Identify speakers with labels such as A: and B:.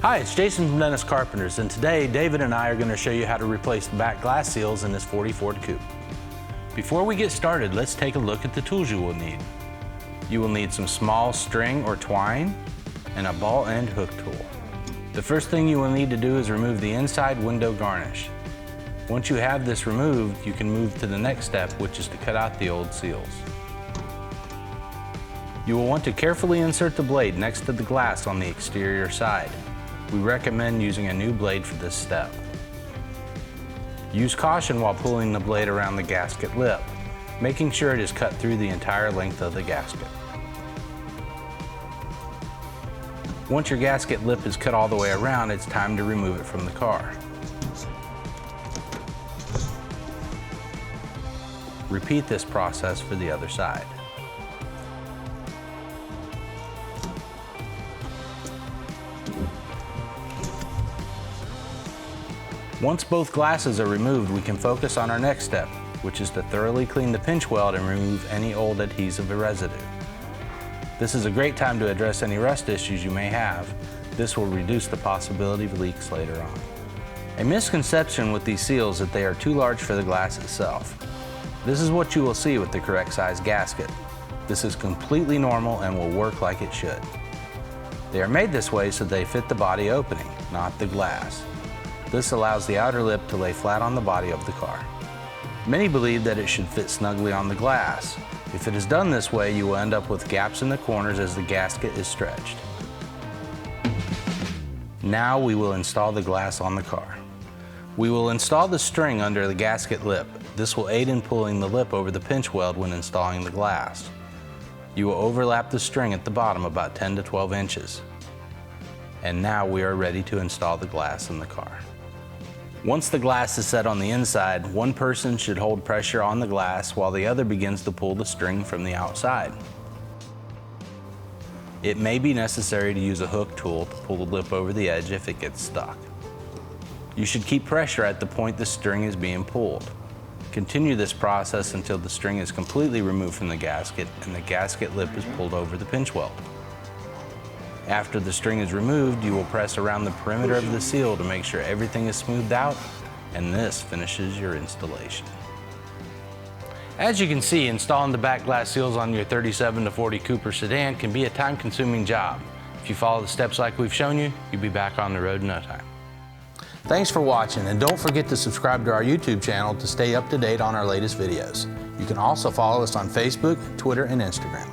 A: Hi, it's Jason from Dennis Carpenters, and today David and I are going to show you how to replace the back glass seals in this 40 Ford Coupe. Before we get started, let's take a look at the tools you will need. You will need some small string or twine and a ball end hook tool. The first thing you will need to do is remove the inside window garnish. Once you have this removed, you can move to the next step, which is to cut out the old seals. You will want to carefully insert the blade next to the glass on the exterior side. We recommend using a new blade for this step. Use caution while pulling the blade around the gasket lip, making sure it is cut through the entire length of the gasket. Once your gasket lip is cut all the way around, it's time to remove it from the car. Repeat this process for the other side. Once both glasses are removed, we can focus on our next step, which is to thoroughly clean the pinch weld and remove any old adhesive residue. This is a great time to address any rust issues you may have. This will reduce the possibility of leaks later on. A misconception with these seals is that they are too large for the glass itself. This is what you will see with the correct size gasket. This is completely normal and will work like it should. They are made this way so they fit the body opening, not the glass. This allows the outer lip to lay flat on the body of the car. Many believe that it should fit snugly on the glass. If it is done this way, you will end up with gaps in the corners as the gasket is stretched. Now we will install the glass on the car. We will install the string under the gasket lip. This will aid in pulling the lip over the pinch weld when installing the glass. You will overlap the string at the bottom about 10 to 12 inches. And now we are ready to install the glass in the car. Once the glass is set on the inside, one person should hold pressure on the glass while the other begins to pull the string from the outside. It may be necessary to use a hook tool to pull the lip over the edge if it gets stuck. You should keep pressure at the point the string is being pulled. Continue this process until the string is completely removed from the gasket and the gasket lip is pulled over the pinch weld. After the string is removed, you will press around the perimeter of the seal to make sure everything is smoothed out, and this finishes your installation. As you can see, installing the back glass seals on your 37 to 40 Coupe sedan can be a time-consuming job. If you follow the steps like we've shown you, you'll be back on the road in no time. Thanks for watching, and don't forget to subscribe to our YouTube channel to stay up to date on our latest videos. You can also follow us on Facebook, Twitter, and Instagram.